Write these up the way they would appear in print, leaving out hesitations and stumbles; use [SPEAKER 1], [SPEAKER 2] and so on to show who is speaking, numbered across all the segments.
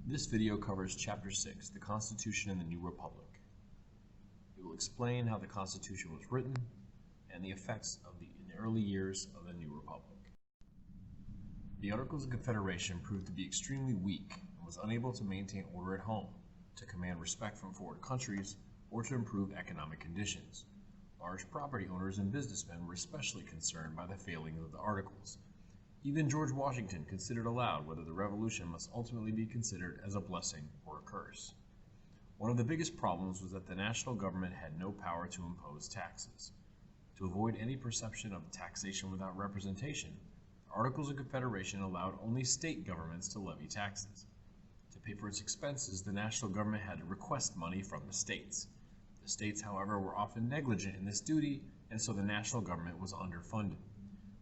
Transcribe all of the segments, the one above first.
[SPEAKER 1] This video covers Chapter 6, the Constitution and the New Republic. It will explain how the Constitution was written and the effects of the early years of the New Republic. The Articles of Confederation proved to be extremely weak and was unable to maintain order at home, to command respect from foreign countries, or to improve economic conditions. Large property owners and businessmen were especially concerned by the failings of the Articles. Even George Washington considered aloud whether the Revolution must ultimately be considered as a blessing or a curse. One of the biggest problems was that the national government had no power to impose taxes. To avoid any perception of taxation without representation, the Articles of Confederation allowed only state governments to levy taxes. To pay for its expenses, the national government had to request money from the states. The states, however, were often negligent in this duty, and so the national government was underfunded.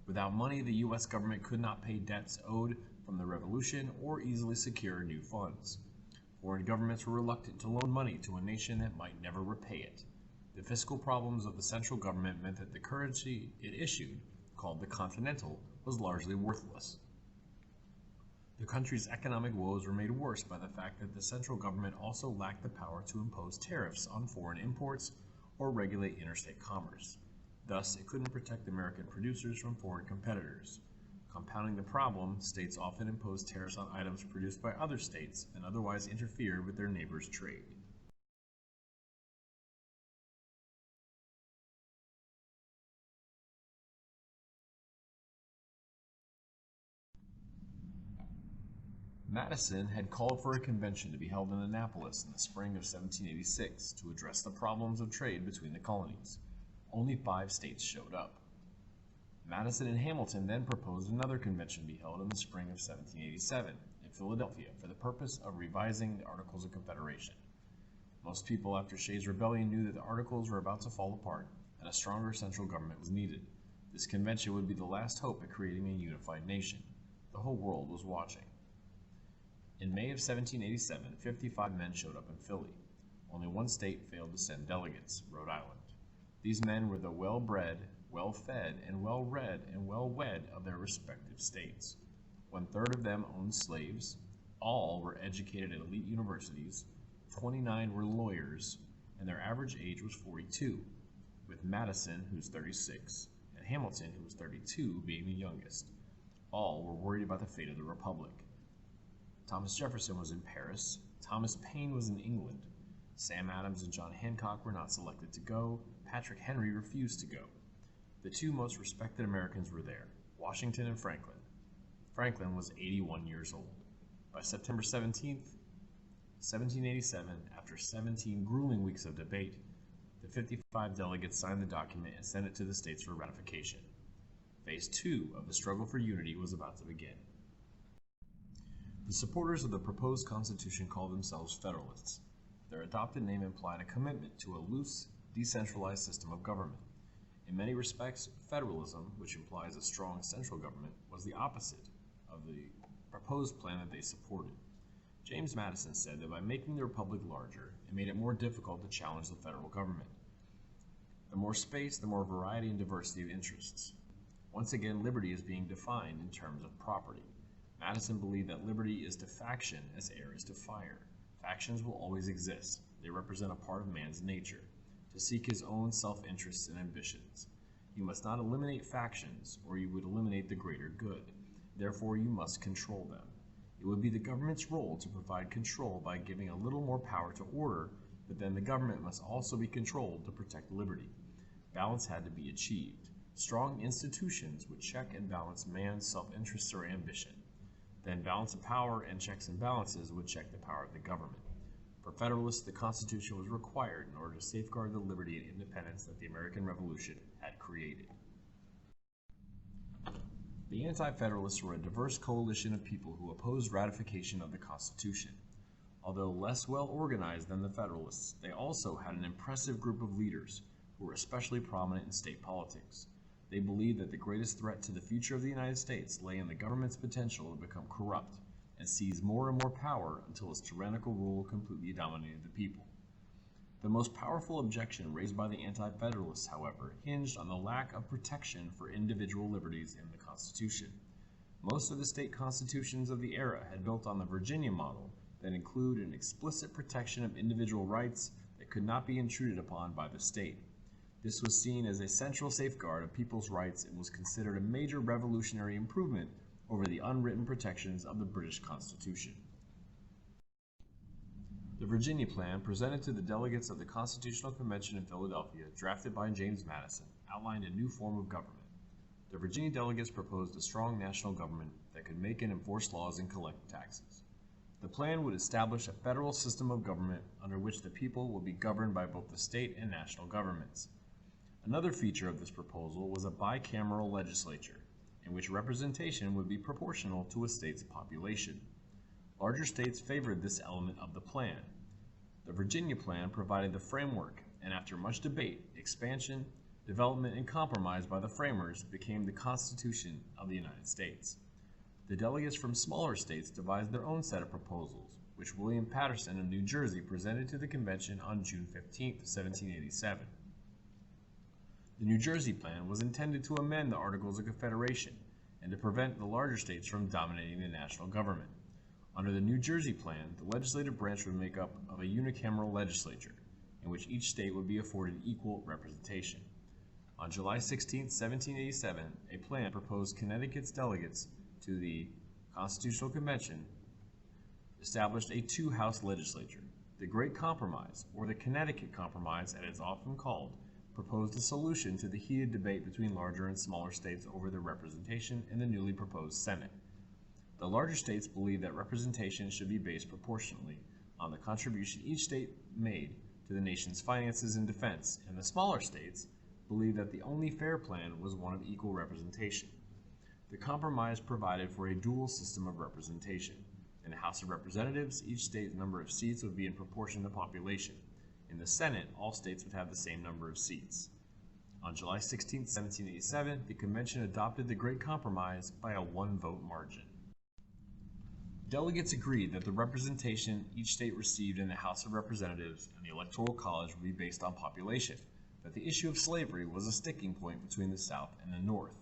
[SPEAKER 1] Without money, the U.S. government could not pay debts owed from the Revolution or easily secure new funds. Foreign governments were reluctant to loan money to a nation that might never repay it. The fiscal problems of the central government meant that the currency it issued, called the Continental, was largely worthless. The country's economic woes were made worse by the fact that the central government also lacked the power to impose tariffs on foreign imports or regulate interstate commerce. Thus, it couldn't protect American producers from foreign competitors. Compounding the problem, states often imposed tariffs on items produced by other states and otherwise interfered with their neighbors' trade. Madison had called for a convention to be held in Annapolis in the spring of 1786 to address the problems of trade between the colonies. Only 5 states showed up. Madison and Hamilton then proposed another convention be held in the spring of 1787 in Philadelphia for the purpose of revising the Articles of Confederation. Most people after Shays' Rebellion knew that the Articles were about to fall apart and a stronger central government was needed. This convention would be the last hope at creating a unified nation. The whole world was watching. In May of 1787, 55 men showed up in Philly. Only one state failed to send delegates, Rhode Island. These men were the well-bred, well-fed, and well-read and well-wed of their respective states. 1/3 of them owned slaves. All were educated at elite universities. 29 were lawyers, and their average age was 42, with Madison, who's 36, and Hamilton, who was 32, being the youngest. All were worried about the fate of the Republic. Thomas Jefferson was in Paris. Thomas Paine was in England. Sam Adams and John Hancock were not selected to go. Patrick Henry refused to go. The 2 most respected Americans were there, Washington and Franklin. Franklin was 81 years old. By September 17th, 1787, after 17 grueling weeks of debate, the 55 delegates signed the document and sent it to the states for ratification. Phase 2 of the struggle for unity was about to begin. The supporters of the proposed Constitution called themselves Federalists. Their adopted name implied a commitment to a loose, decentralized system of government. In many respects, federalism, which implies a strong central government, was the opposite of the proposed plan that they supported. James Madison said that by making the republic larger, it made it more difficult to challenge the federal government. The more space, the more variety and diversity of interests. Once again, liberty is being defined in terms of property. Madison believed that liberty is to faction as air is to fire. Factions will always exist. They represent a part of man's nature, to seek his own self-interests and ambitions. You must not eliminate factions, or you would eliminate the greater good. Therefore, you must control them. It would be the government's role to provide control by giving a little more power to order, but then the government must also be controlled to protect liberty. Balance had to be achieved. Strong institutions would check and balance man's self-interests or ambition. Then balance of power and checks and balances would check the power of the government. For Federalists, the Constitution was required in order to safeguard the liberty and independence that the American Revolution had created. The Anti-Federalists were a diverse coalition of people who opposed ratification of the Constitution. Although less well organized than the Federalists, they also had an impressive group of leaders who were especially prominent in state politics. They believed that the greatest threat to the future of the United States lay in the government's potential to become corrupt and seize more and more power until its tyrannical rule completely dominated the people. The most powerful objection raised by the Anti-Federalists, however, hinged on the lack of protection for individual liberties in the Constitution. Most of the state constitutions of the era had built on the Virginia model that include an explicit protection of individual rights that could not be intruded upon by the state. This was seen as a central safeguard of people's rights and was considered a major revolutionary improvement over the unwritten protections of the British Constitution. The Virginia Plan, presented to the delegates of the Constitutional Convention in Philadelphia, drafted by James Madison, outlined a new form of government. The Virginia delegates proposed a strong national government that could make and enforce laws and collect taxes. The plan would establish a federal system of government under which the people would be governed by both the state and national governments. Another feature of this proposal was a bicameral legislature, in which representation would be proportional to a state's population. Larger states favored this element of the plan. The Virginia Plan provided the framework, and after much debate, expansion, development, and compromise by the framers became the Constitution of the United States. The delegates from smaller states devised their own set of proposals, which William Paterson of New Jersey presented to the convention on June 15, 1787. The New Jersey Plan was intended to amend the Articles of Confederation and to prevent the larger states from dominating the national government. Under the New Jersey Plan, the legislative branch would make up of a unicameral legislature, in which each state would be afforded equal representation. On July 16, 1787, a plan proposed Connecticut's delegates to the Constitutional Convention established a two-house legislature. The Great Compromise, or the Connecticut Compromise as it is often called, proposed a solution to the heated debate between larger and smaller states over their representation in the newly proposed Senate. The larger states believed that representation should be based proportionally on the contribution each state made to the nation's finances and defense, and the smaller states believed that the only fair plan was one of equal representation. The compromise provided for a dual system of representation. In the House of Representatives, each state's number of seats would be in proportion to population. In the Senate, all states would have the same number of seats. On July 16, 1787, the convention adopted the Great Compromise by a one-vote margin. Delegates agreed that the representation each state received in the House of Representatives and the Electoral College would be based on population, that the issue of slavery was a sticking point between the South and the North.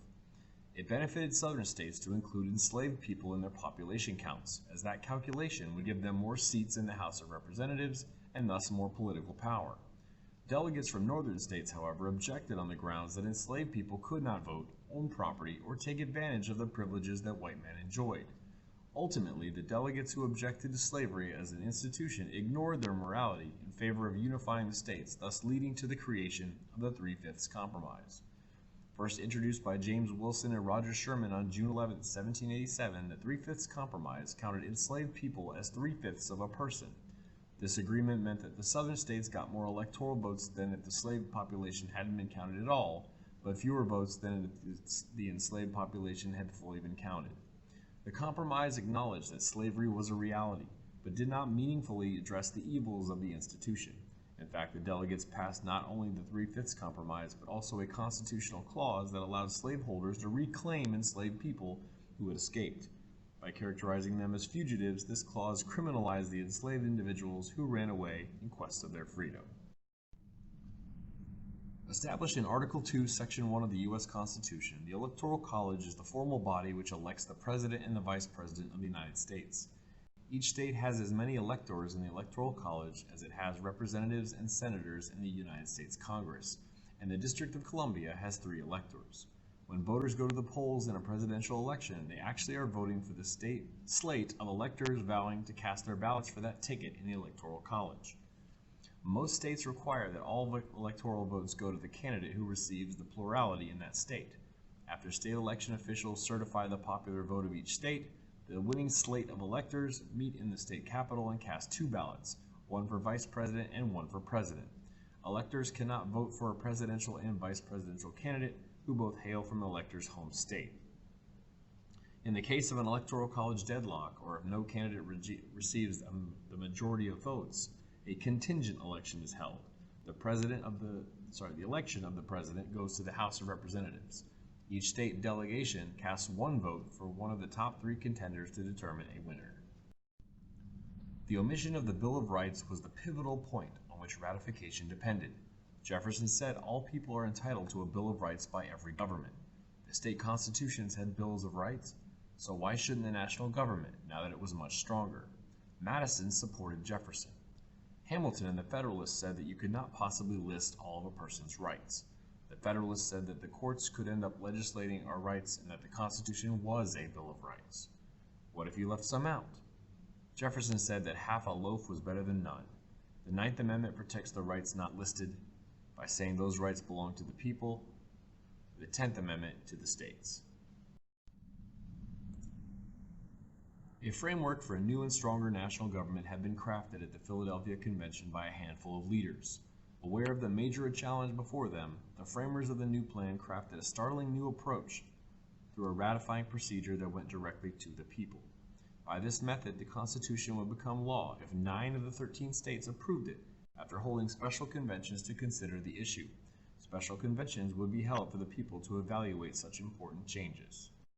[SPEAKER 1] It benefited Southern states to include enslaved people in their population counts, as that calculation would give them more seats in the House of Representatives and thus more political power. Delegates from Northern states, however, objected on the grounds that enslaved people could not vote, own property, or take advantage of the privileges that white men enjoyed. Ultimately, the delegates who objected to slavery as an institution ignored their morality in favor of unifying the states, thus leading to the creation of the Three-Fifths Compromise. First introduced by James Wilson and Roger Sherman on June 11, 1787, the Three-Fifths Compromise counted enslaved people as three-fifths of a person. This agreement meant that the Southern states got more electoral votes than if the slave population hadn't been counted at all, but fewer votes than if the enslaved population had fully been counted. The compromise acknowledged that slavery was a reality, but did not meaningfully address the evils of the institution. In fact, the delegates passed not only the Three-Fifths Compromise, but also a constitutional clause that allowed slaveholders to reclaim enslaved people who had escaped. By characterizing them as fugitives, this clause criminalized the enslaved individuals who ran away in quest of their freedom. Established in Article 2, Section 1 of the U.S. Constitution, the Electoral College is the formal body which elects the President and the Vice President of the United States. Each state has as many electors in the Electoral College as it has representatives and senators in the United States Congress, and the District of Columbia has 3 electors. When voters go to the polls in a presidential election, they actually are voting for the state slate of electors vowing to cast their ballots for that ticket in the Electoral College. Most states require that all electoral votes go to the candidate who receives the plurality in that state. After state election officials certify the popular vote of each state, the winning slate of electors meet in the state capitol and cast 2 ballots, one for vice president and one for president. Electors cannot vote for a presidential and vice presidential candidate who both hail from the elector's home state. In the case of an electoral college deadlock, or if no candidate receives the majority of votes, a contingent election is held. The election of the president goes to the House of Representatives. Each state delegation casts 1 vote for one of the top 3 contenders to determine a winner. The omission of the Bill of Rights was the pivotal point on which ratification depended. Jefferson said all people are entitled to a Bill of Rights by every government. The state constitutions had bills of rights, so why shouldn't the national government, now that it was much stronger? Madison supported Jefferson. Hamilton and the Federalists said that you could not possibly list all of a person's rights. The Federalists said that the courts could end up legislating our rights and that the Constitution was a Bill of Rights. What if you left some out? Jefferson said that half a loaf was better than none. The Ninth Amendment protects the rights not listed by saying those rights belong to the people, the 10th Amendment to the states. A framework for a new and stronger national government had been crafted at the Philadelphia Convention by a handful of leaders. Aware of the major challenge before them, the framers of the new plan crafted a startling new approach through a ratifying procedure that went directly to the people. By this method, the Constitution would become law if 9 of the 13 states approved it after holding special conventions to consider the issue. Special conventions would be held for the people to evaluate such important changes.